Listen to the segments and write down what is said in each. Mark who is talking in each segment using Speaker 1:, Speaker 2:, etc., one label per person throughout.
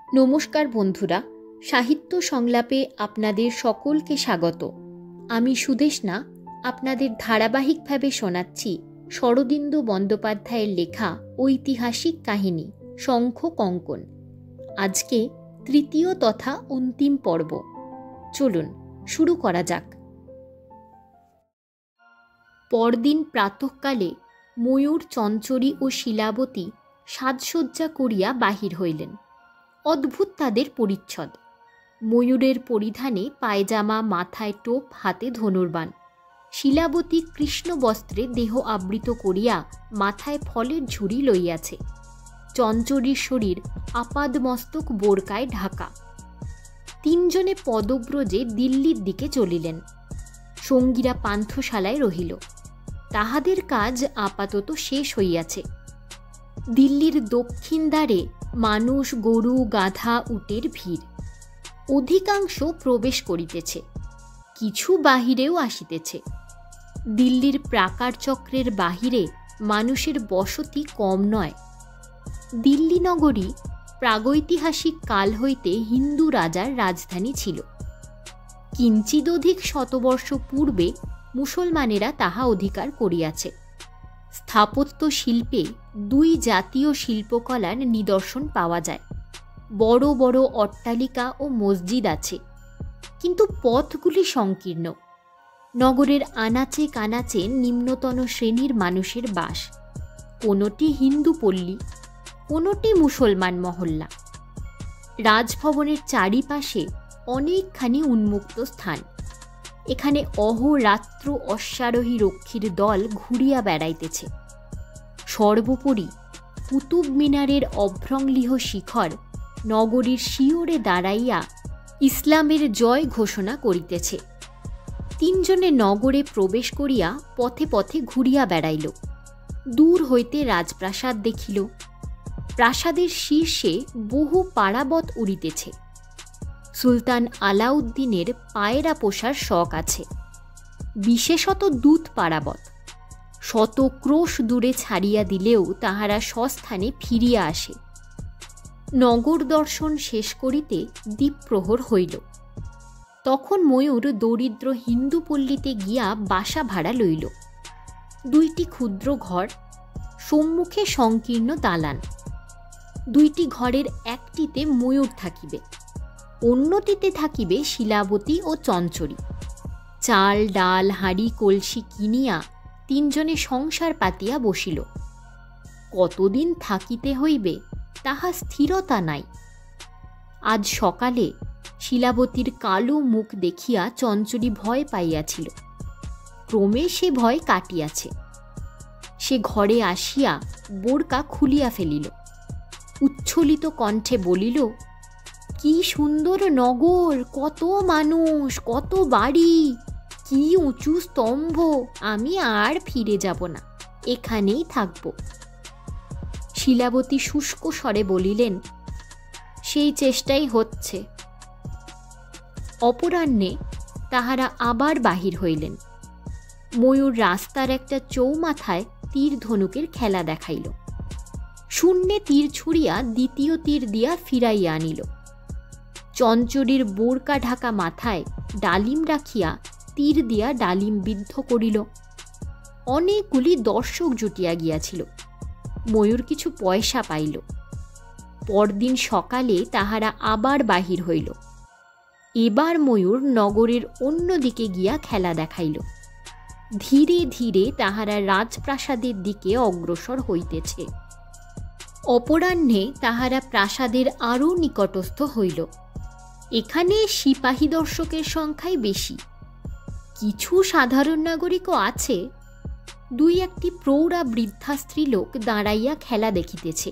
Speaker 1: নমস্কার বন্ধুরা, সাহিত্য সংলাপে আপনাদের সকলকে স্বাগত। আমি সুদেষ্ণা আপনাদের ধারাবাহিকভাবে শোনাচ্ছি শরদিন্দু বন্দ্যোপাধ্যায়ের লেখা ঐতিহাসিক কাহিনী শঙ্খ কঙ্কন। আজকে তৃতীয় তথা অন্তিম পর্ব। চলুন শুরু করা যাক। পরদিন প্রাতঃকালে ময়ূর, চঞ্চরী ও শিলাবতী সাজসজ্জা করিয়া বাহির হইলেন। অদ্ভুত তাদের পরিচ্ছদ। ময়ূরের পরিধানে পায়জামা, মাথায় টোপ, হাতে ধনুর্বাণ। শিলাবতী কৃষ্ণ বস্ত্রে দেহ আবৃত করিয়া মাথায় ফলের ঝুড়ি লইয়াছে। চঞ্চরীর শরীর আপাদমস্তক বোরকায় ঢাকা। তিনজনে পদব্রজে দিল্লির দিকে চলিলেন। সঙ্গীরা পান্থশালায় রহিল। তাহাদের কাজ আপাতত শেষ হইয়াছে। দিল্লির দক্ষিণ দ্বারে মানুষ, গরু, গাধা, উটের ভিড়। অধিকাংশ প্রবেশ করিতেছে, কিছু বাহিরেও আসিতেছে। দিল্লির প্রাকার চক্রের বাহিরে মানুষের বসতি কম নয়। দিল্লি নগরী প্রাগৈতিহাসিক কাল হইতে হিন্দু রাজার রাজধানী ছিল। কিঞ্চিদধিক শতবর্ষ পূর্বে মুসলমানেরা তাহা অধিকার করিয়াছে। স্থাপত্য শিল্পে দুই জাতীয় শিল্পকলার নিদর্শন পাওয়া যায়। বড় বড় অট্টালিকা ও মসজিদ আছে, কিন্তু পথগুলি সংকীর্ণ। নগরের আনাচে কানাচে নিম্নতন শ্রেণীর মানুষের বাস। কোনোটি হিন্দু পল্লী, কোনোটি মুসলমান মহল্লা। রাজভবনের চারিপাশে অনেকখানি উন্মুক্ত স্থান। এখানে অহোরাত্র অশ্বারোহী রক্ষীর দল ঘুরিয়া বেড়াইতেছে। সর্বোপরি কুতুব মিনারের অভ্রংলিহ শিখর নগরীর শিয়রে দাঁড়াইয়া ইসলামের জয় ঘোষণা করিতেছে। তিনজনে নগরে প্রবেশ করিয়া পথে পথে ঘুরিয়া বেড়াইল। দূর হইতে রাজপ্রাসাদ দেখিল। প্রাসাদের শীর্ষে বহু পাড়াবত উড়িতেছে। সুলতান আলাউদ্দিনের পায়রা পোষার শখ আছে, বিশেষত দূত পাড়াবত। শত ক্রোশ দূরে ছাড়িয়া দিলেও তাহারা স্বস্থানে ফিরিয়া আসে। নগর দর্শন শেষ করিতে দ্বীপ্রহর হইল। তখন ময়ূর দরিদ্র হিন্দু পল্লীতে গিয়া বাসা ভাড়া লইল। দুইটি ক্ষুদ্র ঘর, সম্মুখে সংকীর্ণ দালান। দুইটি ঘরের একটিতে ময়ূর থাকিবে, অন্যটিতে থাকিবে শিলাবতী ও চঞ্চরী। চাল, ডাল, হাঁড়ি, কলসি কিনিয়া তিনজনে সংসার পাতিয়া বসিল। কতদিন থাকিতে হইবে তাহা স্থিরতা নাই। আজ সকালে শিলাবতীর কালো মুখ দেখিয়া চঞ্চরী ভয় পাইয়াছিল। ক্রমে সে ভয় কাটিয়াছে। সে ঘরে আসিয়া বোরকা খুলিয়া ফেলিল। উচ্ছ্বলিত কণ্ঠে বলিল, কি সুন্দর নগর, কত মানুষ, কত বাড়ি, কি উঁচু স্তম্ভ! আমি আর ফিরে যাব না, এখানেই থাকব। শিলাবতী শুষ্ক স্বরে বলিলেন, সেই চেষ্টাই হচ্ছে। অপরাহ্নে তাহারা আবার বাহির হইলেন। ময়ূর রাস্তার একটা চৌমাথায় তীর ধনুকের খেলা দেখাইল। শূন্যে তীর ছুড়িয়া দ্বিতীয় তীর দিয়া ফিরাইয়া আনিল। চঞ্চরীর বোরকা ঢাকা মাথায় ডালিম রাখিয়া তীর দিয়া ডালিম বিদ্ধ করিল। অনেকগুলি দর্শক জুটিয়া গিয়াছিল। ময়ূর কিছু পয়সা পাইল। পরদিন সকালে তাহারা আবার বাহির হইল। এবার ময়ূর নগরের অন্য দিকে গিয়া খেলা দেখাইল। ধীরে ধীরে তাহারা রাজপ্রাসাদের দিকে অগ্রসর হইতেছে। অপরাহ্নে তাহারা প্রাসাদের আরও নিকটস্থ হইল। এখানে সিপাহী দর্শকের সংখ্যাই বেশি। কিছু সাধারণ নাগরিকও আছে। দুই একটি প্রৌঢ়া বৃদ্ধা স্ত্রীলোক দাঁড়াইয়া খেলা দেখিতেছে।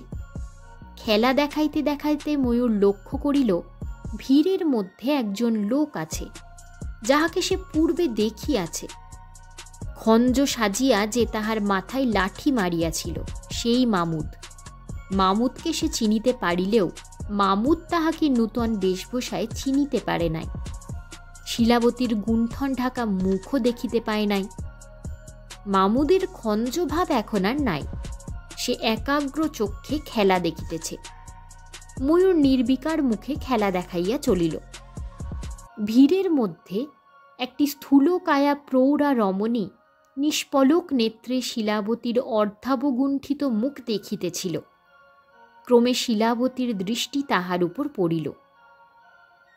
Speaker 1: খেলা দেখাইতে দেখাইতে ময়ূর লক্ষ্য করিল, ভিড়ের মধ্যে একজন লোক আছে, যাহাকে সে পূর্বে দেখিয়াছে। খঞ্জ সাজিয়া যে তাহার মাথায় লাঠি মারিয়াছিল, সেই মামুদ। মামুদকে সে চিনিতে পারিলেও মামুদ তাহাকে নূতন বেশভূষায় চিনিতে পারে নাই। শিলাবতীর গুণ্ঠন ঢাকা মুখও দেখিতে পায় নাই। মামুদের খঞ্জ ভাব এখন আর নাই। সে একাগ্র চক্ষে খেলা দেখিতেছে। ময়ূর নির্বিকার মুখে খেলা দেখাইয়া চলিল। ভিড়ের মধ্যে একটি স্থূলকায়া প্রৌঢ়া রমণী নিষ্পলক নেত্রে শিলাবতীর অর্ধাবগুণ্ঠিত মুখ দেখিতেছিল। ক্রমে শিলাবতীর দৃষ্টি তাহার উপর পড়িল।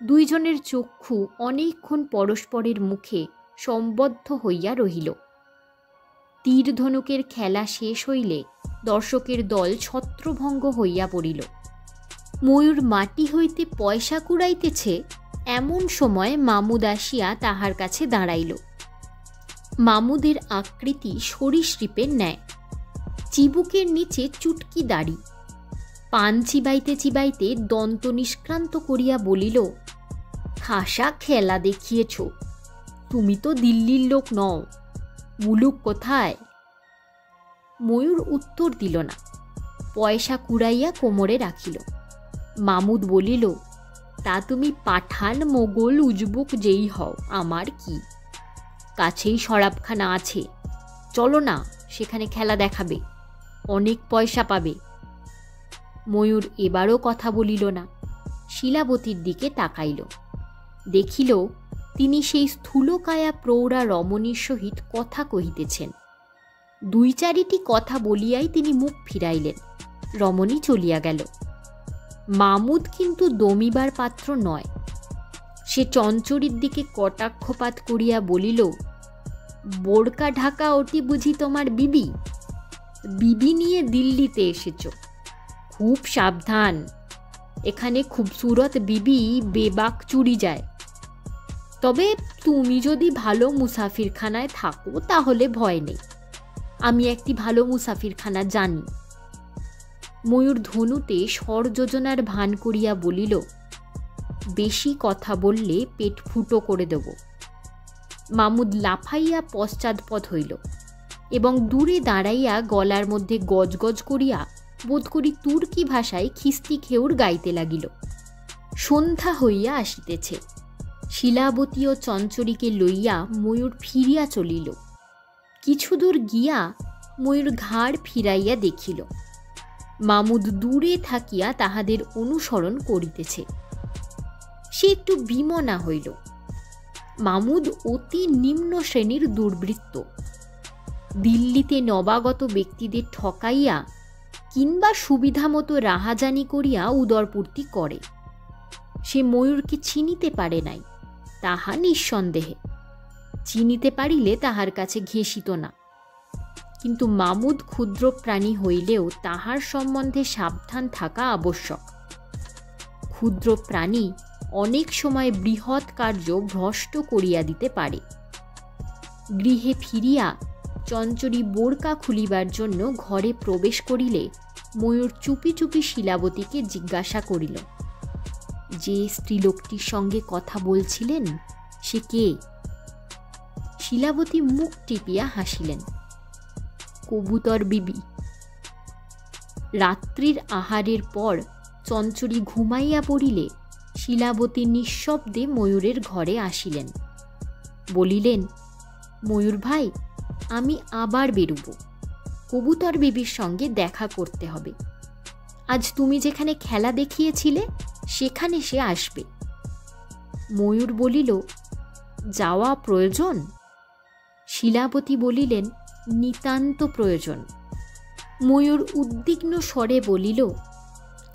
Speaker 1: দুইজনের চক্ষু অনেকক্ষণ পরস্পরের মুখে সম্বদ্ধ হইয়া রহিল। তীর ধনুকের খেলা শেষ হইলে দর্শকের দল ছত্রভঙ্গ হইয়া পড়িল। ময়ূর মাটি হইতে পয়সা কুড়াইতেছে, এমন সময় মামুদ আসিয়া তাহার কাছে দাঁড়াইল। মামুদের আকৃতি সরীসৃপের ন্যায়, চিবুকের নিচে চুটকি দাড়ি। পান চিবাইতে চিবাইতে দন্ত নিষ্ক্রান্ত করিয়া বলিল, খাসা খেলা দেখিয়েছ, তুমি তো দিল্লির লোক নও, মুলুক কোথায়? ময়ূর উত্তর দিল না, পয়সা কুড়াইয়া কোমরে রাখিল। মামুদ বলিল, তা তুমি পাঠান, মোগল, উজবুক যেই হও, আমার কি? কাছেই শরাবখানা আছে, চলো না, সেখানে খেলা দেখাবে, অনেক পয়সা পাবে। ময়ূর এবারও কথা বলিল না, শিলাবতীর দিকে তাকাইল। দেখিল তিনি সেই স্থূলকায়া প্রৌঢ়া রমণীর সহিত কথা কহিতেছেন। দুই চারিটি কথা বলিয়াই তিনি মুখ ফিরাইলেন। রমণী চলিয়া গেল। মামুদ কিন্তু দমিবার পাত্র নয়। সে চঞ্চরীর দিকে কটাক্ষপাত করিয়া বলিল, বোরকা ঢাকা ওটি বুঝি তোমার বিবি? বিবি নিয়ে দিল্লিতে এসেছ, খুব সাবধান, এখানে খুবসুরত বিবি বেবাক চুরি যায়। তবে তুমি যদি ভালো মুসাফিরখানায় থাকো তাহলে ভয় নেই, আমি একটি ভালো মুসাফিরখানা জানি। ময়ূর ধনুতে স্বর যোজনার ভান করিয়া বলিল, বেশি কথা বললে পেট ফুটো করে দেব। মামুদ লাফাইয়া পশ্চাৎপদ হইল এবং দূরে দাঁড়াইয়া গলার মধ্যে গজগজ করিয়া বোধ করি তুর্কি ভাষায় খিস্তি খেউর গাইতে লাগিল। সন্ধ্যা হইয়া আসিতেছে। শিলাবতী ও চঞ্চরীকে লইয়া ময়ূর ফিরিয়া চলিল। কিছু দূর গিয়া ময়ূর ঘাড় ফিরাইয়া দেখিল মামুদ দূরে থাকিয়া তাহাদের অনুসরণ করিতেছে। সে একটু বিমনা হইল। মামুদ অতি নিম্ন শ্রেণীর দুর্বৃত্ত। দিল্লিতে নবাগত ব্যক্তিদের ঠকাইয়া কিংবা সুবিধা মতো রাহাজানি করিয়া উদরপূর্তি করে। সে ময়ূরকে চিনিতে পারে নাই, তাহা নিঃসন্দেহে। চিনিতে পারিলে তাহার কাছে ঘেঁষিত না। কিন্তু মামুদ ক্ষুদ্র প্রাণী হইলেও তাহার সম্বন্ধে সাবধান থাকা আবশ্যক। ক্ষুদ্র প্রাণী অনেক সময় বৃহৎ কার্য ভ্রষ্ট করিয়া দিতে পারে। গৃহে ফিরিয়া চঞ্চরী বোরকা খুলিবার জন্য ঘরে প্রবেশ করিলে ময়ূর চুপি চুপি শিলাবতীকে জিজ্ঞাসা করিল, যে স্ত্রীলোকটির সঙ্গে কথা বলছিলেন সে কে? শিলাবতী মুখ টিপিয়া হাসিলেন, কবুতর বিবি। রাত্রির আহারের পর চঞ্চরী ঘুমাইয়া পড়িলে শিলাবতী নিঃশব্দে ময়ূরের ঘরে আসিলেন। বলিলেন, ময়ূর ভাই, আমি আবার বেরুব, কবুতর বিবির সঙ্গে দেখা করতে হবে। আজ তুমি যেখানে খেলা দেখিয়েছিলে সেখানে সে আসবে। ময়ূর বলিল, যাওয়া প্রয়োজন? শিলাবতী বলিলেন, নিতান্ত প্রয়োজন। ময়ূর উদ্বিগ্ন স্বরে বলিল,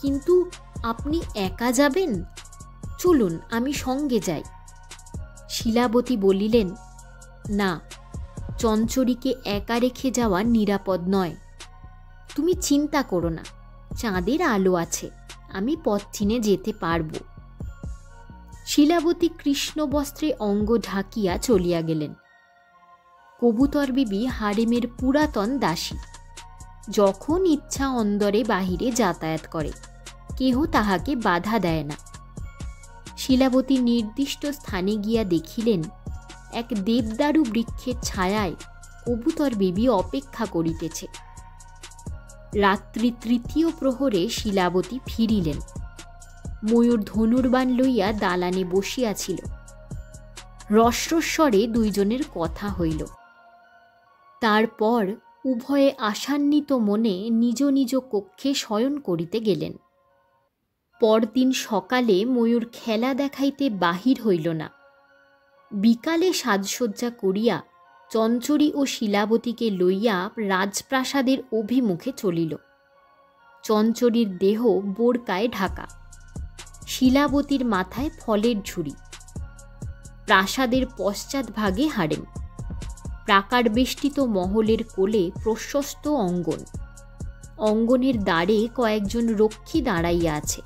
Speaker 1: কিন্তু আপনি একা যাবেন? চলুন, আমি সঙ্গে যাই। শিলাবতী বলিলেন, না, চঞ্চরীকে একা রেখে যাওয়া নিরাপদ নয়। তুমি চিন্তা করো না, চাঁদের আলো আছে, আমি পথ চিনে যেতে পারব। শিলাবতী কৃষ্ণবস্ত্রে অঙ্গ ঢাকিয়া চলিয়া গেলেন। কবুতর বিবি হারেমের পুরাতন দাসী। যখন ইচ্ছা অন্দরে বাহিরে যাতায়াত করে, কেহ তাহাকে বাধা দেয় না। শিলাবতী নির্দিষ্ট স্থানে গিয়া দেখিলেন এক দেবদারু বৃক্ষের ছায়ায় কবুতর বিবি অপেক্ষা করিতেছে। রাত্রি তৃতীয় প্রহরে শিলাবতী ফিরিলেন। ময়ূর ধনুর্বাণ লইয়া দালানে বসিয়াছিল। রস্বস্বরে দুইজনের কথা হইল। তারপর উভয়ে আশান্বিত মনে নিজ নিজ কক্ষে শয়ন করিতে গেলেন। পরদিন সকালে ময়ূর খেলা দেখাইতে বাহির হইল না। বিকালে সাজসজ্জা করিয়া চঞ্চরী ও শিলাবতীকে লইয়া রাজপ্রাসাদের অভিমুখে চলিল। চঞ্চরীর দেহ বোরকায় ঢাকা, শিলাবতীর মাথায় ফলের ঝুড়ি। প্রাসাদের পশ্চাৎভাগে হারেম, প্রাকার বেষ্টিত মহলের কোলে প্রশস্ত অঙ্গন। অঙ্গনের দ্বারে কয়েকজন রক্ষী দাঁড়াইয়া আছে,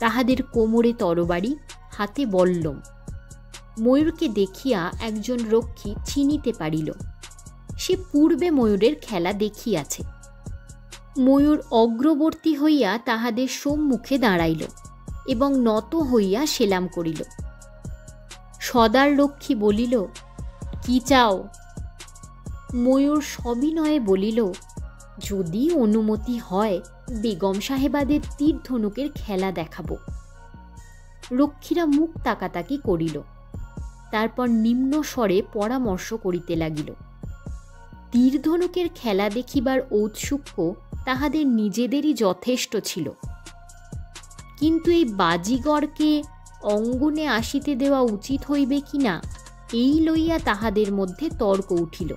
Speaker 1: তাহাদের কোমরে তরবারি, হাতে বল্লম। ময়ূরকে দেখিয়া একজন রক্ষী চিনিতে পারিল, সে পূর্বে ময়ূরের খেলা দেখিয়াছে। ময়ূর অগ্রবর্তী হইয়া তাহাদের সম্মুখে দাঁড়াইল এবং নত হইয়া সেলাম করিল। সদার রক্ষী বলিল, কি চাও? ময়ূর সবিনয়ে বলিল, যদি অনুমতি হয় বেগম সাহেবাদের তীর ধনুকের খেলা দেখাব। রক্ষীরা মুখ তাকাতাকি করিল, তারপর নিম্ন স্বরে পরামর্শ করিতে লাগিল। তীর ধনুকের খেলা দেখিবার ঔৎসুক্য তাহাদের নিজেদেরই যথেষ্ট ছিল, কিন্তু এই বাজিগরকে অঙ্গনে আসিতে দেওয়া উচিত হইবে কিনা এই লইয়া তাহাদের মধ্যে তর্ক উঠিল।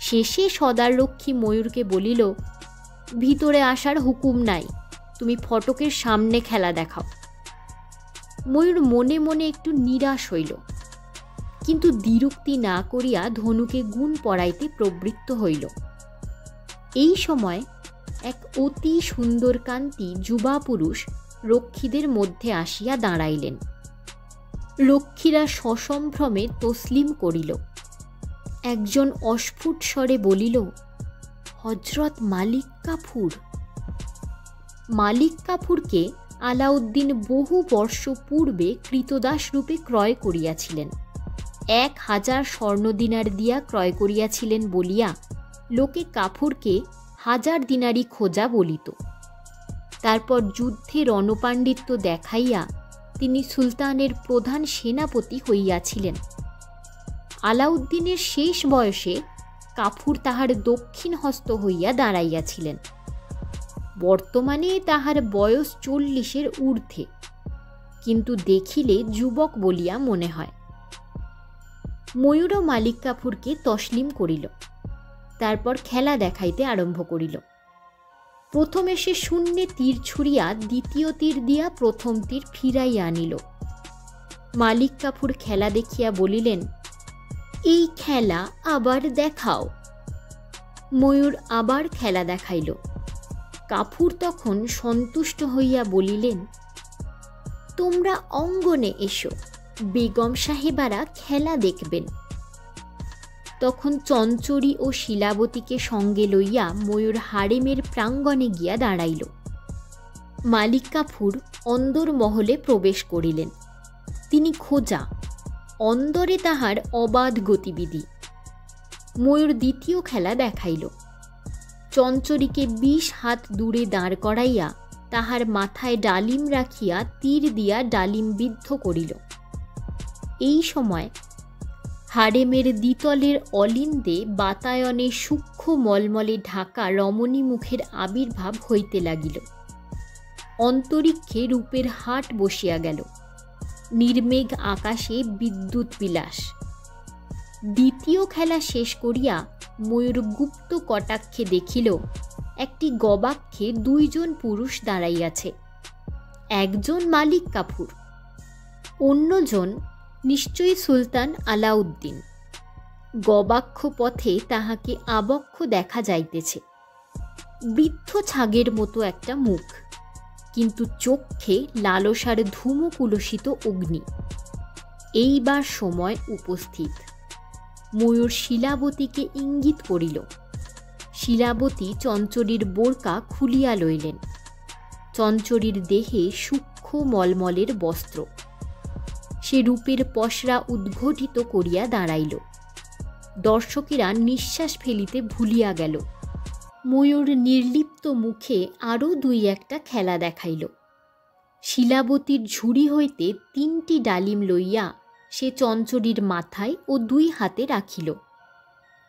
Speaker 1: শেষে সদাররক্ষী ময়ূরকে বলিল, ভিতরে আসার হুকুম নাই, তুমি ফটকের সামনে খেলা দেখাও। ময়ূর মনে মনে একটু নিরাশ হইল, কিন্তু দ্বিরুক্তি না করিয়া ধনুকে গুণ পড়াইতে প্রবৃত্ত হইল। এই সময় এক অতি সুন্দরকান্তি যুবা পুরুষ রক্ষীদের মধ্যে আসিয়া দাঁড়াইলেন। রক্ষীরা সসম্ভ্রমে তসলিম করিল। একজন অস্ফুট স্বরে বলিল, হযরত মালিক কাফুর। মালিক কাফুরকে আলাউদ্দিন বহু বর্ষ পূর্বে কৃতদাস রূপে ক্রয় করিয়াছিলেন। 1000 স্বর্ণদিনার দিয়া ক্রয় করিয়াছিলেন বলিয়া লোকে কাফুরকে 1000 দিনারি খোঁজা বলিত। তারপর যুদ্ধে রণপাণ্ডিত্য দেখাইয়া তিনি সুলতানের প্রধান সেনাপতি হইয়াছিলেন। আলাউদ্দিনের শেষ বয়সে কাফুর তাহার দক্ষিণ হস্ত হইয়া দাঁড়াইয়াছিলেন। বর্তমানে তাহার বয়স 40-এর ঊর্ধ্বে, কিন্তু দেখিলে যুবক বলিয়া মনে হয়। ময়ূর মালিক কাফুরকে তসলিম করিল, তারপর খেলা দেখাইতে আরম্ভ করিল। প্রথমে সে শূন্যে তীর ছুড়িয়া দ্বিতীয় তীর দিয়া প্রথম তীর ফিরাইয়া আনিল। মালিক কাফুর খেলা দেখিয়া বলিলেন, এই খেলা আবার দেখাও। ময়ূর আবার খেলা দেখাইল। কাফুর তখন সন্তুষ্ট হইয়া বলিলেন, তোমরা অঙ্গনে এসো, বেগম সাহেবারা খেলা দেখবেন। তখন চঞ্চরী ও শিলাবতীকে সঙ্গে লইয়া ময়ূর হারেমের প্রাঙ্গণে গিয়া দাঁড়াইল। মালিক কাফুর অন্দর মহলে প্রবেশ করিলেন। তিনি খোঁজা, অন্দরে তাহার অবাধ গতিবিধি। ময়ূর দ্বিতীয় খেলা দেখাইল। চঞ্চরীকে 20 হাত দূরে দাঁড় করাইয়া তাহার মাথায় ডালিম রাখিয়া তীর দিয়া ডালিম বিদ্ধ করিল। এই সময় হারেমের দ্বিতলের অলিন্দে বাতায়নে সূক্ষ্ম মলমলে ঢাকা রমণী মুখের আবির্ভাব হইতে লাগিল। অন্তরিক্ষে রূপের হাট বসিয়া গেল। নির্মেঘ আকাশে বিদ্যুৎ বিলাস। দ্বিতীয় খেলা শেষ করিয়া ময়ূর গুপ্ত কটাক্ষে দেখিল একটি গবাক্ষে 2 জন পুরুষ দাঁড়াইয়াছে। একজন মালিক কাফুর, অন্যজন নিশ্চয়ই সুলতান আলাউদ্দিন। গবাক্ষ পথে তাহাকে আবক্ষ দেখা যাইতেছে। বৃদ্ধ ছাগের মতো একটা মুখ, কিন্তু চক্ষে লালসার ধূমকুলসিত অগ্নি। এইবার সময় উপস্থিত। ময়ূর শিলাবতীকে ইঙ্গিত করিল। শিলাবতী চঞ্চরীর বোরকা খুলিয়া লইলেন। চঞ্চরীর দেহে সূক্ষ্ম মলমলের বস্ত্র। সে রূপের পসরা উদ্ঘটিত করিয়া দাঁড়াইল। দর্শকেরা নিঃশ্বাস ফেলিতে ভুলিয়া গেল। ময়ূর নির্লিপ্ত মুখে আরও 2-1টা খেলা দেখাইল। শিলাবতীর ঝুড়ি হইতে 3টি ডালিম লইয়া সে চঞ্চরীর মাথায় ও 2 হাতে রাখিল।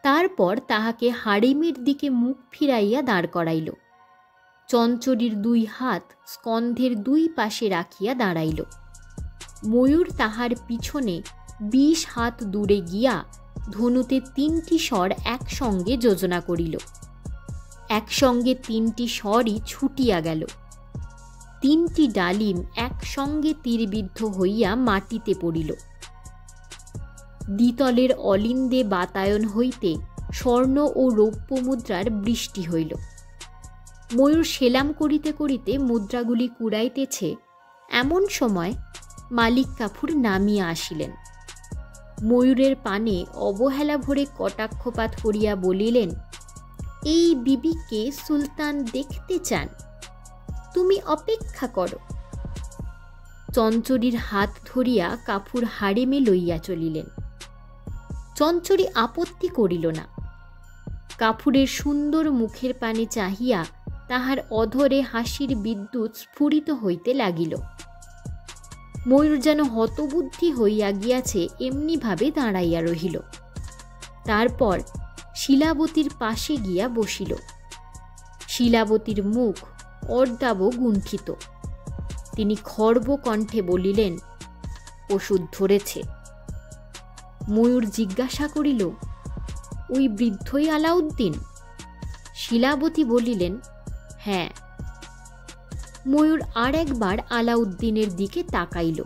Speaker 1: তারপর তাহাকে হারেমের দিকে মুখ ফিরাইয়া দাঁড় করাইল। চঞ্চরীর 2 হাত স্কন্ধের 2 পাশে রাখিয়া দাঁড়াইল। ময়ূর তাহার পিছনে 20 হাত দূরে গিয়া ধনুতে 3টি স্বর একসঙ্গে যোজনা করিল। একসঙ্গে 3টি স্বরই ছুটিয়া গেল। 3টি ডালিম একসঙ্গে তীরবিদ্ধ হইয়া মাটিতে পড়িল। দ্বিতলের অলিন্দে বাতায়ন হইতে স্বর্ণ ও রৌপ্য মুদ্রার বৃষ্টি হইল। ময়ূর সেলাম করিতে করিতে মুদ্রাগুলি কুড়াইতেছে, এমন সময় মালিক কাফুর নামিয়া আসিলেন। ময়ূরের পানে অবহেলা ভরে কটাক্ষপাত করিয়া বলিলেন, এই বিবিকে সুলতান দেখতে চান, তুমি অপেক্ষা করো। চঞ্চরীর হাত ধরিয়া কাফুর হারেমে লইয়া চলিলেন। চঞ্চরী আপত্তি করিল না। কাফুরের সুন্দর মুখের পানে চাহিয়া তাহার অধরে হাসির বিদ্যুৎ স্ফুরিত হইতে লাগিল। ময়ূর যেন হতবুদ্ধি হইয়া গিয়াছে এমনিভাবে দাঁড়াইয়া রহিল। তারপর শিলাবতীর পাশে গিয়া বসিল। শিলাবতীর মুখ অর্দাব গুণ্ঠিত। তিনি খর্ব কণ্ঠে বলিলেন, ওষুধ ধরেছে। ময়ূর জিজ্ঞাসা করিল, ওই বৃদ্ধই আলাউদ্দিন? শিলাবতী বলিলেন, হ্যাঁ। ময়ূর আর একবার আলাউদ্দিনের দিকে তাকাইল।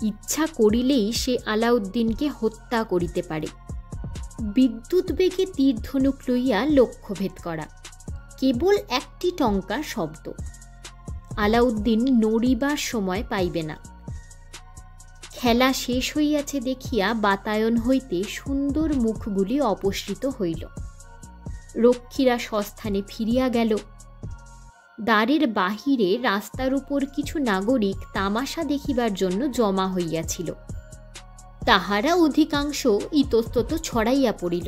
Speaker 1: ইচ্ছা করিলেই সে আলাউদ্দিনকে হত্যা করিতে পারে। বিদ্যুৎ বেগে তীরধনুক লইয়া লক্ষ্যভেদ করা, কেবল একটি টঙ্কার শব্দ। আলাউদ্দিন নড়িবার সময় পাইবে না। খেলা শেষ হইয়াছে দেখিয়া বাতায়ন হইতে সুন্দর মুখগুলি অপসৃত হইল। রক্ষীরা স্বস্থানে ফিরিয়া গেল। দ্বারের বাহিরে রাস্তার উপর কিছু নাগরিক তামাশা দেখিবার জন্য জমা হইয়াছিল। তাহারা অধিকাংশ ইতস্তত ছড়াইয়া পড়িল।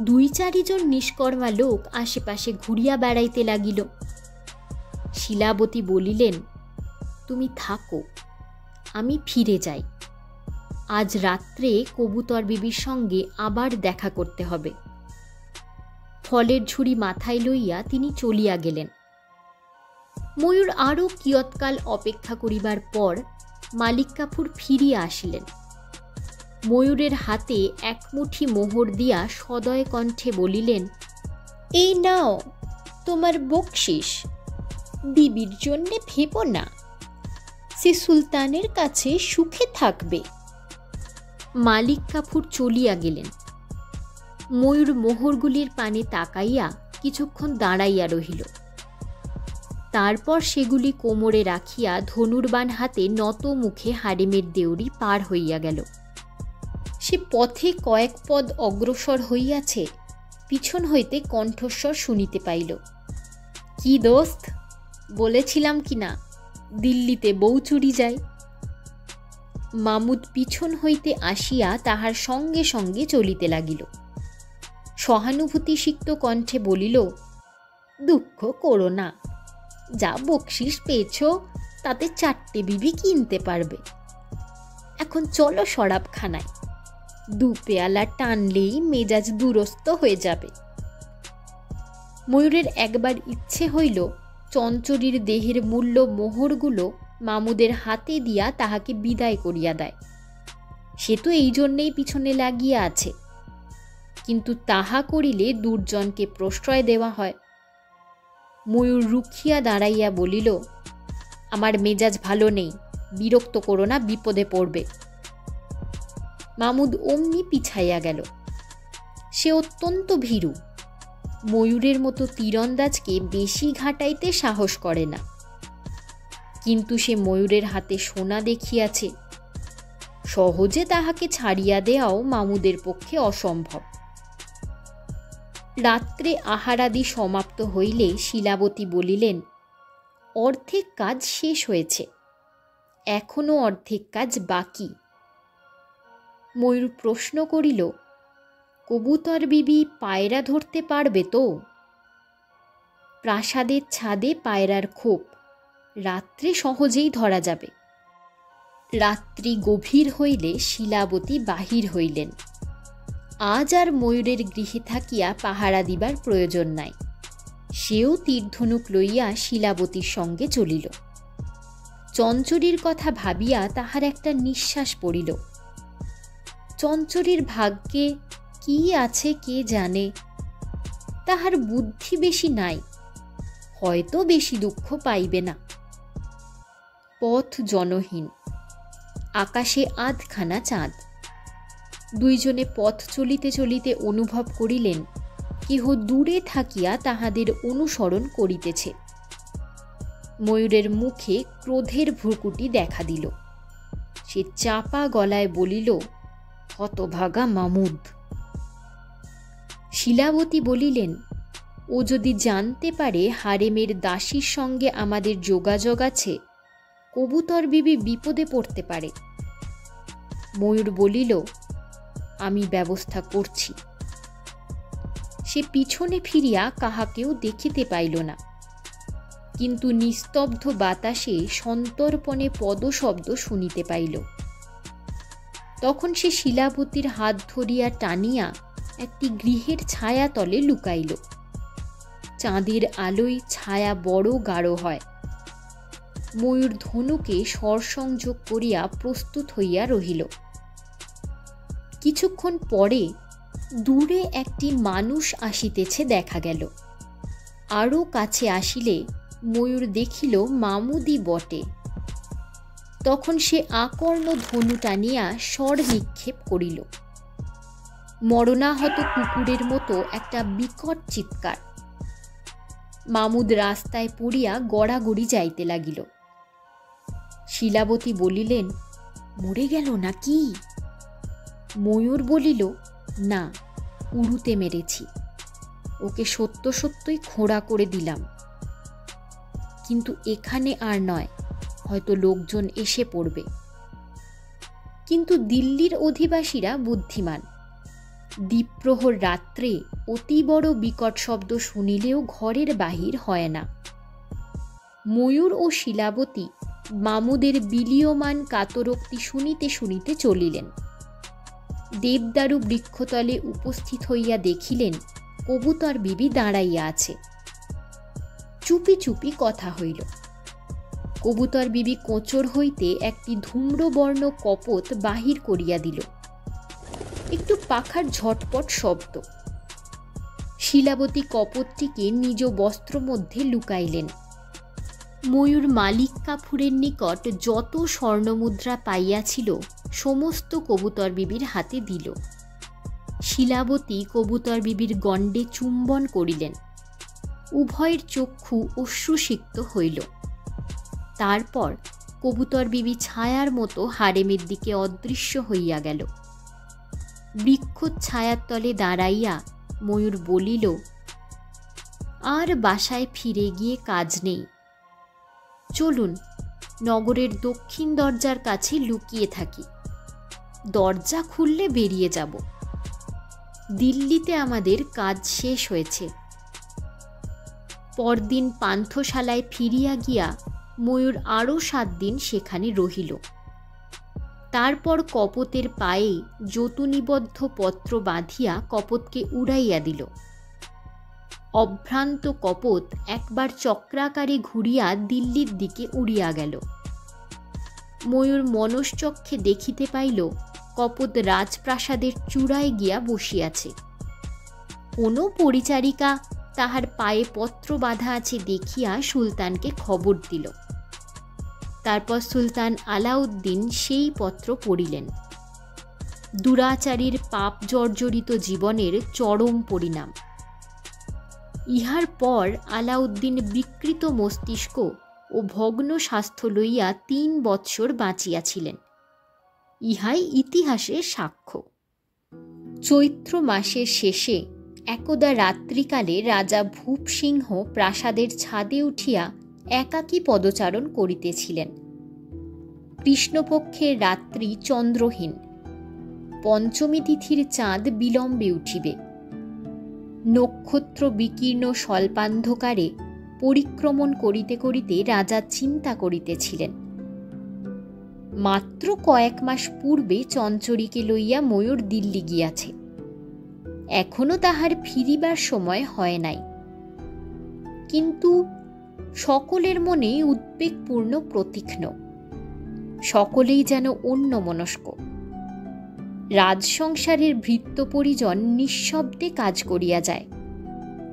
Speaker 1: 2-4 জন নিষ্কর্মা লোক আশেপাশে ঘুরিয়া বেড়াইতে লাগিল। শিলাবতী বলিলেন, তুমি থাকো, আমি ফিরে যাই। আজ রাত্রে কবুতর বিবির সঙ্গে আবার দেখা করতে হবে। ফলের ঝুড়ি মাথায় লইয়া তিনি চলিয়া গেলেন। ময়ূর আরও কিয়ৎকাল অপেক্ষা করিবার পর মালিক কাফুর ফিরিয়া আসিলেন। ময়ূরের হাতে এক মুঠি মোহর দিয়া সদয় কণ্ঠে বলিলেন, এই নাও তোমার বকশিস। বিবির জন্যে ভেবো না, সে সুলতানের কাছে সুখে থাকবে। মালিক কাফুর চলিয়া গেলেন। ময়ূর মোহরগুলির পানে তাকাইয়া কিছুক্ষণ দাঁড়াইয়া রহিল। তারপর সেগুলি কোমরে রাখিয়া ধনুর্বাণ হাতে নত মুখে হারেমের দেউরি পার হইয়া গেল। সে পথে কয়েক পদ অগ্রসর হইয়াছে, পিছন হইতে কণ্ঠস্বর শুনিতে পাইল, কি দোস্ত, বলেছিলাম কিনা দিল্লিতে বউ চুরি যায়। মামুদ পিছন হইতে আসিয়া তাহার সঙ্গে সঙ্গে চলিতে লাগিল। সহানুভূতিসিক্ত কণ্ঠে বলিল, দুঃখ করো না, যা বকশিস পেয়েছ তাতে 4টে বিবি কিনতে পারবে। এখন চলো শরাবখানায়, 2 পেয়ালা টানলেই মেজাজ দুরস্ত হয়ে যাবে। ময়ূরের একবার ইচ্ছে হইল চঞ্চরীর দেহের মূল্য মোহরগুলো মামুদের হাতে দিয়া তাহাকে বিদায় করিয়া দেয়। সে তো এই জন্যেই পিছনে লাগিয়া আছে, কিন্তু তাহা করিলে দুর্জনকে প্রশ্রয় দেওয়া হয়। ময়ূর রুখিয়া দাঁড়াইয়া বলিল, আমার মেজাজ ভালো নেই, বিরক্ত করো না, বিপদে পড়বে। মামুদ অমনি পিছাইয়া গেল। সে অত্যন্ত ভীরু। ময়ূরের মতো তীরন্দাজকে বেশি ঘাটাইতে সাহস করে না। কিন্তু সে ময়ূরের হাতে সোনা দেখিয়াছে, সহজে তাহাকে ছাড়িয়া দেওয়াও মামুদের পক্ষে অসম্ভব। রাত্রে আহারাদি সমাপ্ত হইলে শিলাবতী বলিলেন, অর্ধেক কাজ শেষ হয়েছে, এখনো অর্ধেক কাজ বাকি। ময়ূর প্রশ্ন করিল, কবুতর বিবি পায়রা ধরতে পারবে তো? প্রাসাদের ছাদে পায়রার খোপ, রাত্রে সহজেই ধরা যাবে। রাত্রি গভীর হইলে শিলাবতী বাহির হইলেন। আজ আর ময়ূরের গৃহে থাকিয়া পাহারা দিবার প্রয়োজন নাই। সেও তীরধনুক লইয়া শিলাবতীর সঙ্গে চলিল। চঞ্চরীর কথা ভাবিয়া তাহার একটা নিঃশ্বাস পড়িল। চঞ্চরীর ভাগ্যে কি আছে কে জানে, তাহার বুদ্ধি বেশি নাই, হয়তো বেশি দুঃখ পাইবে না। পথ জনহীন, আকাশে আধখানা চাঁদ। দুইজনে পথ চলিতে চলিতে অনুভব করিলেন কেহ দূরে থাকিয়া তাহাদের অনুসরণ করিতেছে। ময়ূরের মুখে ক্রোধের ভ্রুকুটি দেখা দিল। সে চাপা গলায় বলিল, হতভাগা মামুদ। শিলাবতী বলিলেন, ও যদি জানতে পারে হারেমের দাসীর সঙ্গে আমাদের যোগাযোগ আছে, কবুতর বিবি বিপদে পড়তে পারে। ময়ূর বলিল, আমি ব্যবস্থা করছি। সে পিছনে ফিরিয়া কাহাকেও দেখিতে পাইল না, কিন্তু নিস্তব্ধ বাতাসে সন্তর্পণে পদশব্দ শুনিতে পাইল। তখন সে শিলাবতীর হাত ধরিয়া টানিয়া একটি গৃহের ছায়াতলে লুকাইল। চাঁদের আলোয় ছায়া বড় গাঢ় হয়। ময়ূর ধনুকে স্বরসংযোগ করিয়া প্রস্তুত হইয়া রহিল। কিছুক্ষণ পরে দূরে একটি মানুষ আসিতেছে দেখা গেল। আরও কাছে আসিলে ময়ূর দেখিল মামুদি বটে। তখন সে আকর্ণ ধনু টানিয়া স্বর নিক্ষেপ করিল। মরণাহত কুকুরের মতো একটা বিকট চিৎকার। মামুদ রাস্তায় পড়িয়া গড়াগড়ি যাইতে লাগিল। শিলাবতী বলিলেন, মরে গেল নাকি? ময়ূর বলিল, না, উড়ুতে মেরেছি, ওকে সত্য সত্যই খোঁড়া করে দিলাম। কিন্তু এখানে আর নয়, হয়তো লোকজন এসে পড়বে। কিন্তু দিল্লির অধিবাসীরা বুদ্ধিমান। দ্বীপ্রহর রাত্রে অতি বড় বিকট শব্দ শুনিলেও ঘরের বাহির হয় না। ময়ূর ও শিলাবতী মামুদের বিলীয়মান কাতরোক্তি শুনিতে শুনিতে চলিলেন। দেবদারু বৃক্ষতলে উপস্থিত হইয়া দেখিলেন কবুতর বিবি দাঁড়াইয়া আছে। চুপি চুপি কথা হইল। কবুতর বিবি কোঁচর হইতে একটি ধূম্রবর্ণ কপোত বাহির করিয়া দিল। একটু পাখার ঝটপট শব্দ। শিলাবতী কপোতটিকে নিজ বস্ত্র মধ্যে লুকাইলেন। ময়ূর মালিক কাফুরের নিকট যত স্বর্ণমুদ্রা পাইয়াছিল সমস্ত কবুতর বিবির হাতে দিল। শিলাবতী কবুতর বিবির গণ্ডে চুম্বন করিলেন। উভয়ের চক্ষু অশ্রুসিক্ত হইল। তারপর কবুতর বিবি ছায়ার মতো হারেমের দিকে অদৃশ্য হইয়া গেল। বৃক্ষচ্ছায়ার তলে দাঁড়াইয়া ময়ূর বলিল, আর বাসায় ফিরে গিয়ে কাজ নেই। চলুন, নগরের দক্ষিণ দরজার কাছে লুকিয়ে থাকি। দরজা খুললে বেরিয়ে যাব। দিল্লিতে আমাদের কাজ শেষ হয়েছে। পরদিন পান্থশালায় ফিরিয়া গিয়া ময়ূর আরও 7 দিন সেখানে রহিল। তারপর কপোতের পায়ে যতুনিবদ্ধ পত্র বাঁধিয়া কপোতকে উড়াইয়া দিল। অভ্রান্ত কপোত একবার চক্রাকারে ঘুরিয়া দিল্লির দিকে উড়িয়া গেল। ময়ূর মনশ্চক্ষে দেখিতে পাইল কপোত রাজপ্রাসাদের চূড়ায় গিয়া বসিয়াছে। কোনো পরিচারিকা তাহার পায়ে পত্র বাঁধা আছে দেখিয়া সুলতানকে খবর দিল। তারপর সুলতান আলাউদ্দিন সেই পত্র পড়িলেন। দুরাচারীর পাপ জর্জরিত জীবনের চরম পরিণাম। ইহার পর আলাউদ্দিন বিকৃত মস্তিষ্ক ও ভগ্ন স্বাস্থ্য লইয়া 3 বৎসর বাঁচিয়াছিলেন। ইহাই ইতিহাসের সাক্ষ্য। চৈত্র মাসের শেষে একদা রাত্রিকালে রাজা ভূপ সিংহ প্রাসাদের ছাদে উঠিয়া একাকী পদচারণ করিতেছিলেন। কৃষ্ণপক্ষের রাত্রি চন্দ্রহীন। পঞ্চমী তিথির চাঁদ বিলম্বে উঠিবে। নক্ষত্র বিকীর্ণ স্বল্পান্ধকারে পরিক্রমণ করিতে করিতে রাজা চিন্তা করিতেছিলেন। মাত্র কয়েক মাস পূর্বে চঞ্চরীকে লইয়া ময়ূর দিল্লি গিয়াছে। এখনো তাহার ফিরিবার সময় হয় নাই। কিন্তু সকলের মনেই উদ্বেগপূর্ণ প্রতীক্ষ্ণ, সকলেই যেন অন্যমনস্ক। রাজসংসারের ভৃত্য পরিজন নিঃশব্দে কাজ করিয়া যায়,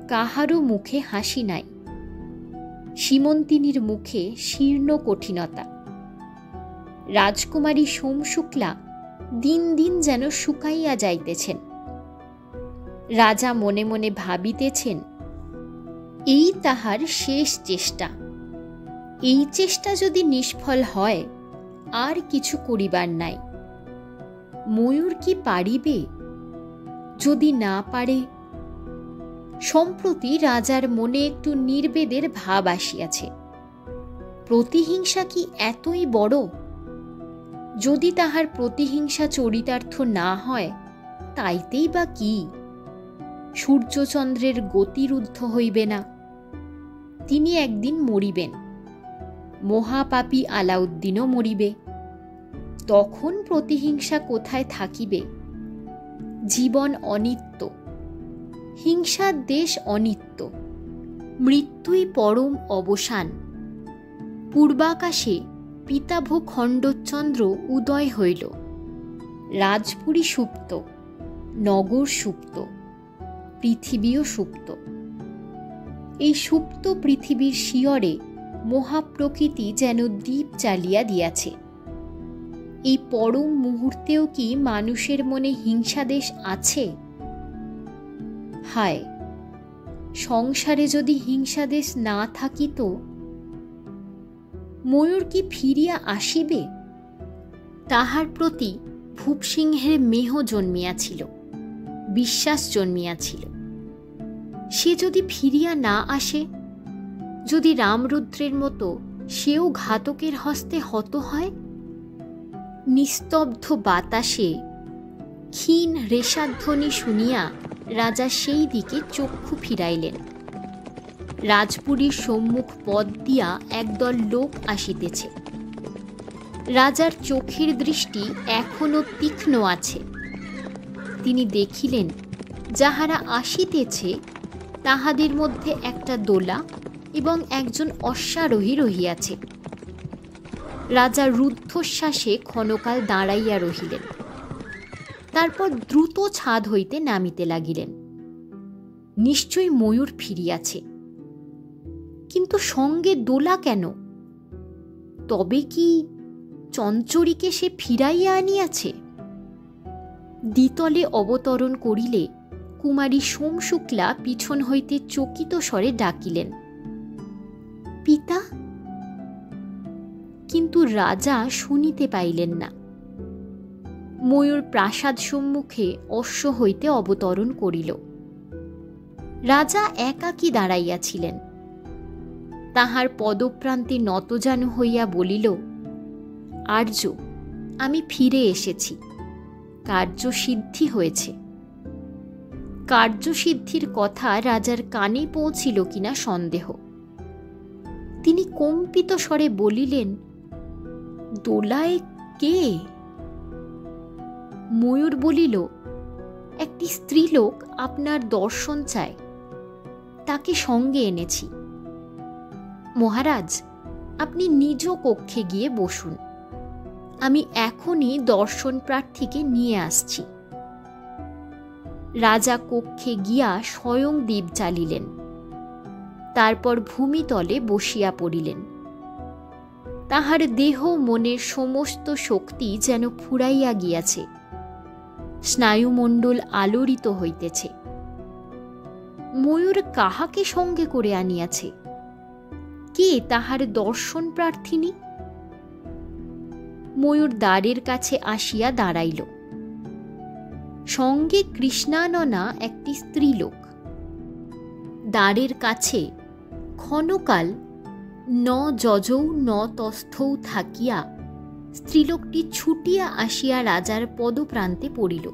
Speaker 1: কাহারও মুখে হাসি নাই। সীমন্তিনীর মুখে শীর্ণ কঠিনতা। রাজকুমারী সোমশুক্লা দিন দিন যেন শুকাইয়া যাইতেছেন। রাজা মনে মনে ভাবিতেছেন, এই তাহার শেষ চেষ্টা। এই চেষ্টা যদি নিষ্ফল হয়, আর কিছু করিবার নাই। ময়ূর কি পারিবে? যদি না পারে? সম্প্রতি রাজার মনে একটু নির্বেদের ভাব আসিয়াছে। প্রতিহিংসা কি এতই বড়? যদি তাহার প্রতিহিংসা চরিতার্থ না হয়, তাইতেই বা কি? সূর্যচন্দ্রের গতিরুদ্ধ হইবে না। তিনি একদিন মরিবেন। মহাপাপী আলাউদ্দিনও মরিবে। তখন প্রতিহিংসা কোথায় থাকিবে? জীবন অনিত্য, হিংসার দেশ অনিত্য, মৃত্যুই পরম অবসান। পূর্বাকাশে পিতাভ খণ্ডচন্দ্র উদয় হইল। রাজপুরী সুপ্ত, নগর সুপ্ত, পৃথিবীও সুপ্ত। এই সুপ্ত পৃথিবীর শিয়রে মহাপ্রকৃতি যেন দীপ জ্বালিয়া দিয়াছে। এই পরম মুহূর্তেও কি মানুষের মনে হিংসাদেশ আছে? হায়, সংসারে যদি হিংসাদেশ না থাকিত! ময়ূর কি ফিরিয়া আসিবে? তাহার প্রতি ভূপসিংহের মেহ জন্মিয়াছিল, বিশ্বাস জন্মিয়াছিল। সে যদি ফিরিয়া না আসে, যদি রামরুদ্রের মতো সেও ঘাতকের হস্তে হত হয়? নিস্তব্ধ বাতাসে ক্ষীণ রেশাধ্বনি শুনিয়া রাজা সেই দিকে চক্ষু ফিরাইলেন। রাজপুরীর সম্মুখ পথ দিয়া একদল লোক আসিতেছে। রাজার চোখের দৃষ্টি এখনো তীক্ষ্ণ আছে। তিনি দেখিলেন, যাহারা আসিতেছে তাহাদের মধ্যে একটা দোলা এবং একজন অশ্বারোহী রহিয়াছে। রাজা রুদ্ধশ্বাসে ক্ষণকাল দাঁড়াইয়া রহিলেন। তারপর দ্রুত ছাদ হইতে নামিতে লাগিলেন। নিশ্চয়ই ময়ূর ফিরিয়াছে, কিন্তু সঙ্গে দোলা কেন? তবে কি চঞ্চরীকে সে ফিরাইয়া আনিয়াছে? দ্বিতলে অবতরণ করিলে কুমারী সোমশুক্লা পিছন হইতে চকিত স্বরে ডাকিলেন, পিতা! কিন্তু রাজা শুনিতে পাইলেন না। ময়ূর প্রাসাদ সম্মুখে অশ্ব হইতে অবতরণ করিল। রাজা একাকী দাঁড়াইয়াছিলেন। তাহার পদপ্রান্তে নতজানু হইয়া বলিল, আর্য, আমি ফিরে এসেছি। কার্যসিদ্ধি হয়েছে। কার্যসিদ্ধির কথা রাজার কানে পৌঁছিল কিনা সন্দেহ। তিনি কম্পিত স্বরে বলিলেন, দোলায় কে? ময়ূর বলিল, একটি স্ত্রীলোক আপনার দর্শন চায়, তাকে সঙ্গে এনেছি। মহারাজ, আপনি নিজ কক্ষে গিয়ে বসুন, আমি এখনই দর্শন প্রার্থীকে নিয়ে আসছি। রাজা কক্ষে গিয়া স্বয়ং দীপ জ্বালিলেন। তারপর ভূমিতলে বসিয়া পড়িলেন। তাহার দেহ মনের সমস্ত শক্তি যেন ফুরাইয়া গিয়াছে। স্নায়ুমণ্ডল আলোড়িত হইতেছে। ময়ূর কাহাকে সঙ্গে করে আনিয়াছে? কে তাহার দর্শন প্রার্থিনী? ময়ূর দ্বারের কাছে আসিয়া দাঁড়াইল। সঙ্গে কৃষ্ণাননা একটি স্ত্রীলোক। দ্বারের কাছে ক্ষণকাল ন যজৌ ন তস্থৌ থাকিয়া স্ত্রীলোকটি ছুটিয়া আসিয়া রাজার পদপ্রান্তে পড়িল।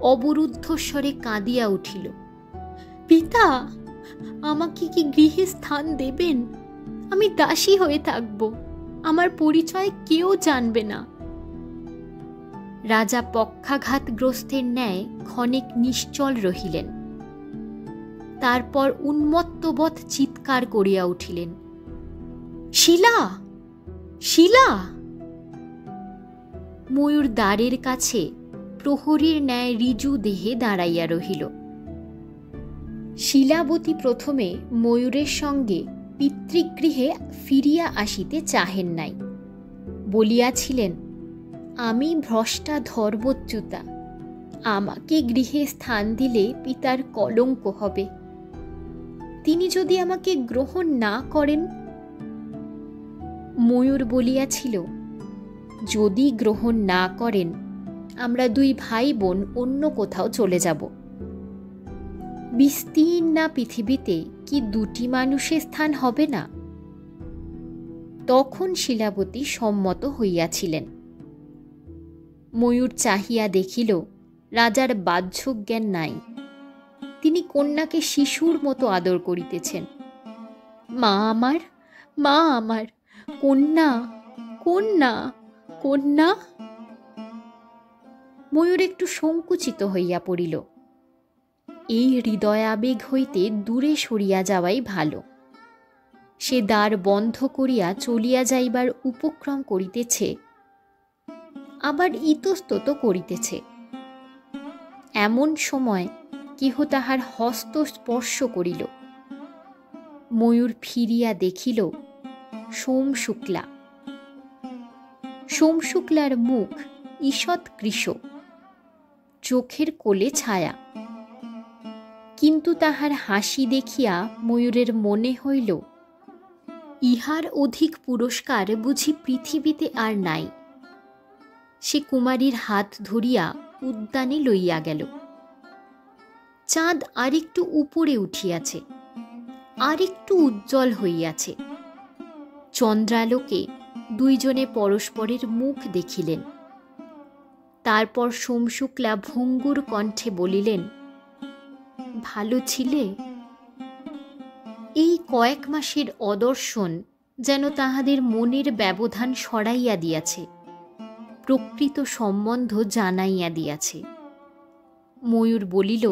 Speaker 1: অবরুদ্ধস্বরে কাঁদিয়া উঠিল, পিতা, আমাকে কি গৃহে স্থান দেবেন? আমি দাসী হয়ে থাকব, আমার পরিচয় কেউ জানবে না। রাজা পক্ষাঘাতগ্রস্তের ন্যায় ক্ষণিক নিশ্চল রহিলেন। তারপর উন্মত্তবৎ চিৎকার করিয়া উঠিলেন, শিলা, শিলা! ময়ূর দ্বারের কাছে প্রহরীর ন্যায় ঋজু দেহে দাঁড়াইয়া রহিল। শিলাবতী প্রথমে ময়ূরের সঙ্গে পিতৃগৃহে ফিরিয়া আসিতে চাহেন নাই, বলিয়াছিলেন, আমি ভ্রষ্টা ধর্মচ্যুতা, আমাকে গৃহে স্থান দিলে পিতার কলঙ্ক হবে। তিনি যদি আমাকে গ্রহণ না করেন। ময়ূর বলিয়াছিল, যদি গ্রহণ না করেন আমরা দুই ভাই বোন অন্য কোথাও চলে যাব। বিস্তীর্ণা পৃথিবীতে কি দুটি মানুষের স্থান হবে না? তখন শিলাবতী সম্মত হইয়াছিলেন। ময়ূর চাহিয়া দেখিল রাজার বাহ্যজ্ঞান নাই। তিনি কন্যাকে শিশুর মতো আদর করিতেছেন। মা আমার, মা আমার, কন্যা, কন্যা, কন্যা। ময়ূর একটু সংকুচিত হইয়া পড়িল। এই হৃদয়াবেগ হইতে দূরে সরিয়া যাওয়াই ভালো। সে দ্বার বন্ধ করিয়া চলিয়া যাইবার উপক্রম করিতেছে, আবার ইতস্তত করিতেছে। এমন সময় কেহ তাহার হস্ত স্পর্শ করিল। ময়ূর ফিরিয়া দেখিল সোমশুক্লা। সোমশুক্লার মুখ ঈষৎ কৃশ, চোখের কোলে ছায়া। কিন্তু তাহার হাসি দেখিয়া ময়ূরের মনে হইল, ইহার অধিক পুরস্কার বুঝি পৃথিবীতে আর নাই। সে কুমারীর হাত ধরিয়া উদ্যানে লইয়া গেল। চাঁদ আরেকটু উপরে উঠিয়াছে, আরেকটু উজ্জ্বল হইয়াছে। চন্দ্রালোকে দুইজনে পরস্পরের মুখ দেখিলেন। তারপর সোমশুক্লা ভঙ্গুর কণ্ঠে বলিলেন, ভালো ছিলে? এই কয়েক মাসের অদর্শন যেন তাহাদের মনের ব্যবধান সরাইয়া দিয়াছে, প্রকৃত সম্বন্ধ জানাইয়া দিয়াছে। ময়ূর বলিল,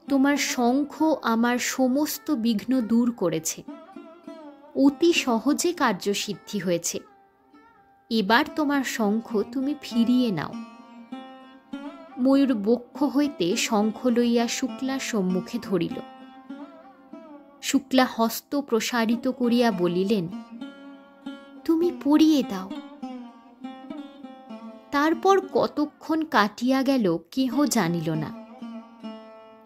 Speaker 1: তোমার শঙ্খ আমার সমস্ত বিঘ্ন দূর করেছে, অতি সহজে কার্যসিদ্ধি হয়েছে। এবার তোমার শঙ্খ তুমি ফিরিয়ে নাও। ময়ূর বক্ষ হইতে শঙ্খ লইয়া শুক্লার সম্মুখে ধরিল। শুক্লা হস্ত প্রসারিত করিয়া বলিলেন, তুমি পরিয়ে দাও। তারপর কতক্ষণ কাটিয়া গেল কেহ জানিল না।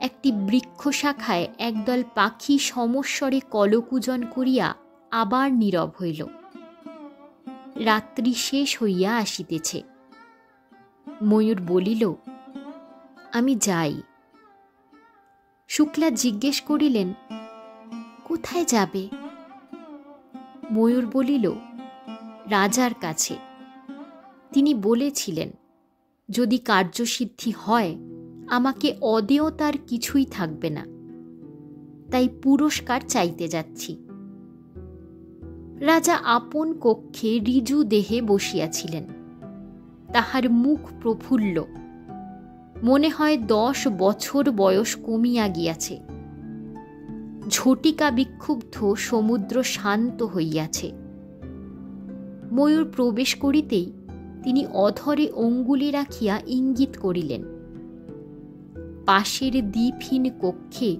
Speaker 1: একটি বৃক্ষ শাখায় একদল পাখি সমস্বরে কলকূজন করিয়া আবার নীরব হইল। রাত্রি শেষ হইয়া আসিতেছে। ময়ূর বলিল, আমি যাই। শুক্লা জিজ্ঞেস করিলেন, কোথায় যাবে? ময়ূর বলিল, রাজার কাছে। তিনি বলেছিলেন, যদি কার্যসিদ্ধি হয় আমাকে অদেয় তার কিছুই থাকবে না, তাই পুরস্কার চাইতে যাচ্ছি। রাজা আপন কক্ষে ঋজু দেহে বসিয়াছিলেন। তাহার মুখ প্রফুল্ল, মনে হয় 10 বছর বয়স কমিয়া গিয়াছে। ঝটিকা বিক্ষুব্ধ সমুদ্র শান্ত হইয়াছে। ময়ূর প্রবেশ করিতেই তিনি অধরে অঙ্গুলি রাখিয়া ইঙ্গিত করিলেন। পাশের দ্বীপহীন কক্ষে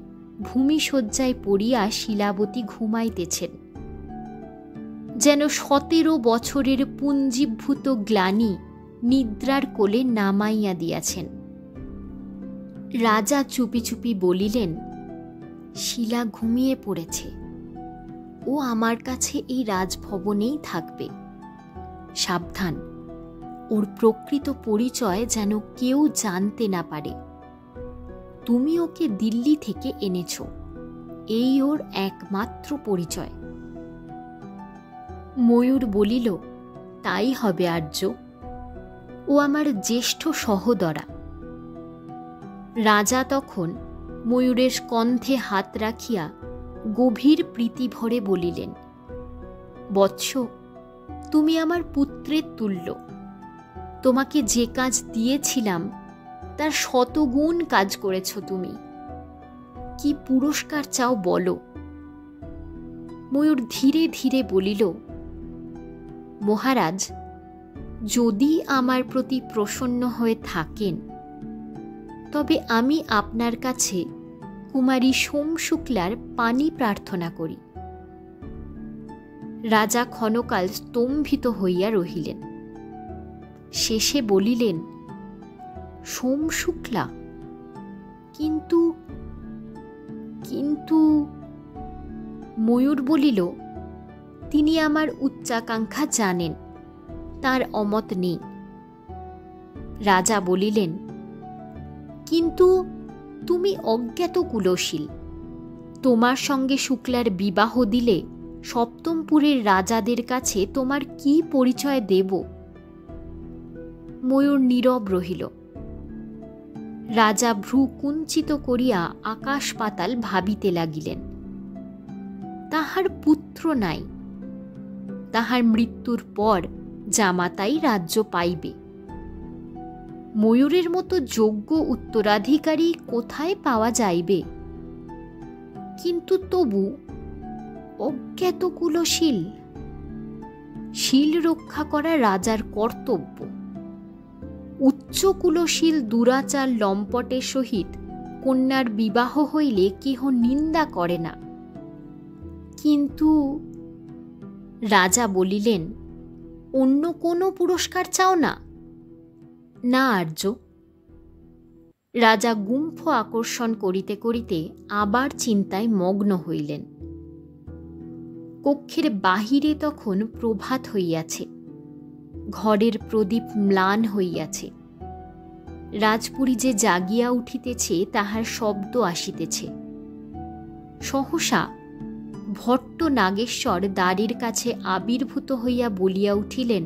Speaker 1: ভূমিশয্যায় পড়িয়া শিলাবতী ঘুমাইতেছেন। যেন 17 বছরের পুঞ্জীভূত গ্লানি নিদ্রার কোলে নামাইয়া দিয়াছেন। রাজা চুপি চুপি বলিলেন, শিলা ঘুমিয়ে পড়েছে, ও আমার কাছে এই রাজভবনেই থাকবে। সাবধান, ওর প্রকৃত পরিচয় যেন কেউ জানতে না পারে। তুমি ওকে দিল্লি থেকে এনেছ, এই ওর একমাত্র পরিচয়। ময়ূর বলিল, তাই হবে আর্য, ও আমার জ্যেষ্ঠ সহোদরা। রাজা তখন ময়ূরের স্কন্ধে হাত রাখিয়া গভীর প্রীতি ভরে বলিলেন, বৎস, তুমি আমার পুত্রের তুল্য। তোমাকে যে কাজ দিয়েছিলাম তার 100 গুণ কাজ করেছ তুমি। কি পুরস্কার চাও বলো। ময়ূর ধীরে ধীরে বলিল, মহারাজ, যদি আমার প্রতি প্রসন্ন হয়ে থাকেন তবে আমি আপনার কাছে কুমারী সোমশুক্লার পানি প্রার্থনা করি। রাজা ক্ষণকাল স্তম্ভিত হইয়া রহিলেন। শেষে বলিলেন, সোমশুক্লা? কিন্তু কিন্তু ময়ূর বলিল, তিনি আমার উচ্চাকাঙ্ক্ষা জানেন, তার অমত নেই। রাজা বলিলেন, কিন্তু তুমি অজ্ঞাত কুলশীল, তোমার সঙ্গে শুক্লার বিবাহ দিলে সপ্তমপুরের রাজাদের কাছে তোমার কি পরিচয় দেব? ময়ূর নীরব রহিল। রাজা ভ্রু কুঞ্চিত করিয়া আকাশ পাতাল ভাবিতে লাগিলেন। তাহার পুত্র নাই, তাহার মৃত্যুর পর জামাতাই রাজ্য পাইবে। ময়ূরের মতো যোগ্য উত্তরাধিকারী কোথায় পাওয়া যাইবে? কিন্তু তবু অজ্ঞাত কুলশীল, শীল রক্ষা করা রাজার কর্তব্য। উচ্চ কুলশীল দুরাচার লম্পটের সহিত কন্যার বিবাহ হইলে কেহ নিন্দা করে না। কিন্তু রাজা বলিলেন, অন্য কোনো পুরস্কার চাও না? না আর্য। রাজা গুম্ফ আকর্ষণ করিতে করিতে আবার চিন্তায় মগ্ন হইলেন। কক্ষের বাহিরে তখন প্রভাত হইয়াছে, ঘরের প্রদীপ ম্লান হইয়াছে। রাজপুরী যে জাগিয়া উঠিতেছে তাহার শব্দ আসিতেছে। সহসা ভট্ট নাগেশ্বর দ্বারের কাছে আবির্ভূত হইয়া বলিয়া উঠিলেন,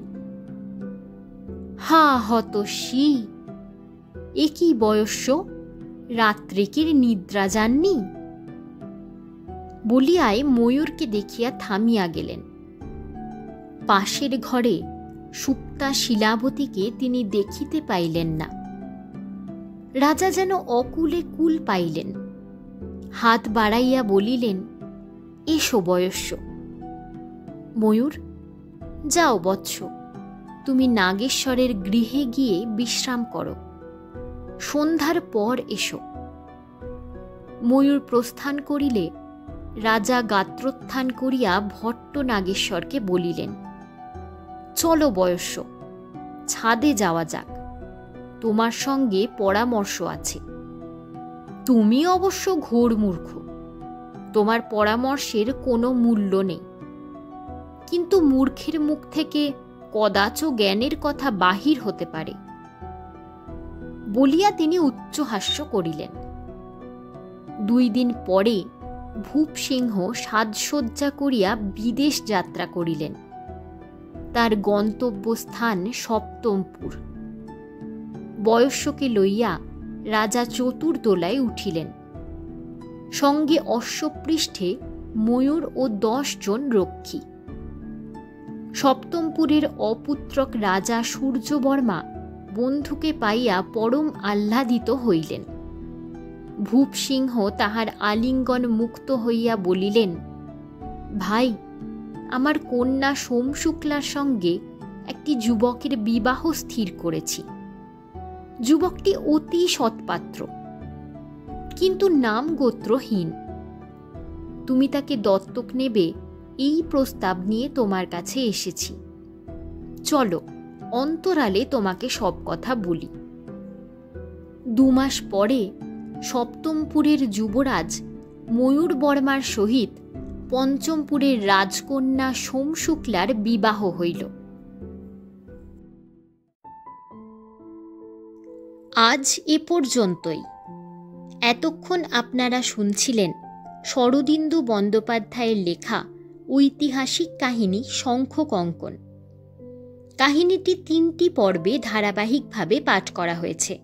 Speaker 1: হা হতশ্রী, এ কি বয়স্য, রাত্রিকের নিদ্রা যাননি? বলিয়ায় ময়ূরকে দেখিয়া থামিয়া গেলেন। পাশের ঘরে সুপ্তা শিলাবতীকে তিনি দেখিতে পাইলেন না। রাজা যেন অকুলে কুল পাইলেন। হাত বাড়াইয়া বলিলেন, এসো বয়স্য। ময়ূর, যাও বৎস, তুমি নাগেশ্বরের গৃহে গিয়ে বিশ্রাম করো, সন্ধ্যার পর এসো। ময়ূর প্রস্থান করিলে রাজা গাত্রোত্থান করিয়া ভট্ট নাগেশ্বরকে বলিলেন, চলো বয়স্য, ছাদে যাওয়া যাক, তোমার সঙ্গে পরামর্শ আছে। তুমি অবশ্য ঘোর মূর্খ, তোমার পরামর্শের কোনো মূল্য নেই, কিন্তু মূর্খের মুখ থেকে কদাচ জ্ঞানের কথা বাহির হতে পারে। বলিয়া তিনি উচ্চহাস্য করিলেন। 2 দিন পরে ভূপসিংহ সাজসজ্জা করিয়া বিদেশ যাত্রা করিলেন। তার গন্তব্যস্থান সপ্তমপুর। বয়স্যকে লইয়া রাজা চতুর্দোলায় উঠিলেন। সঙ্গে অশ্বপৃষ্ঠে ময়ূর ও 10 জন রক্ষী। সপ্তমপুরের অপুত্রক রাজা সূর্যবর্মা বন্ধুকে পাইয়া পরম আহ্লাদিত হইলেন। ভূপসিংহ তাহার আলিঙ্গন মুক্ত হইয়া বলিলেন, ভাই, আমার কন্যা সোমশুক্লার সঙ্গে একটি যুবকের বিবাহ স্থির করেছি। যুবকটি অতি সৎপাত্র, কিন্তু নাম গোত্রহীন। তুমি তাকে দত্তক নেবে এই প্রস্তাব নিয়ে তোমার কাছে এসেছি। চলো, অন্তরালে তোমাকে সব কথা বলি। 2 মাস পরে সপ্তমপুরের যুবরাজ ময়ূর বর্মার সহিত পঞ্চমপুরের রাজকন্যা সোমশুক্লার বিবাহ হইল। আজ এ পর্যন্তই। এতক্ষণ আপনারা শুনছিলেন শরদিন্দু বন্দ্যোপাধ্যায়ের লেখা ঐতিহাসিক কাহিনী শঙ্খকঙ্কণ। কাহিনীটি 3টি পর্বে ধারাবাহিকভাবে পাঠ করা হয়েছে।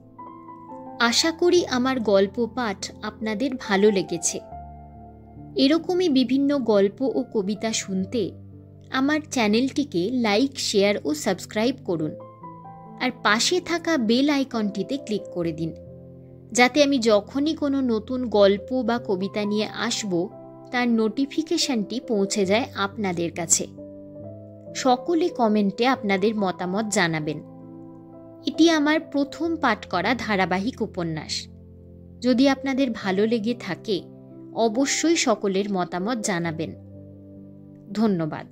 Speaker 1: আশা করি আমার গল্প পাঠ আপনাদের ভালো লেগেছে। এরকমই বিভিন্ন গল্প ও কবিতা শুনতে আমার চ্যানেলটিকে লাইক, শেয়ার ও সাবস্ক্রাইব করুন, আর পাশে থাকা বেল আইকনটিতে ক্লিক করে দিন, যাতে আমি যখনই কোনো নতুন গল্প বা কবিতা নিয়ে আসব তার নোটিফিকেশনটি পৌঁছে যায় আপনাদের কাছে। সকলে কমেন্টে আপনাদের মতামত জানাবেন। এটি আমার প্রথম পাঠ করা ধারাবাহিক উপন্যাস। যদি আপনাদের ভালো লেগে থাকে অবশ্যই সকলের মতামত জানাবেন। ধন্যবাদ।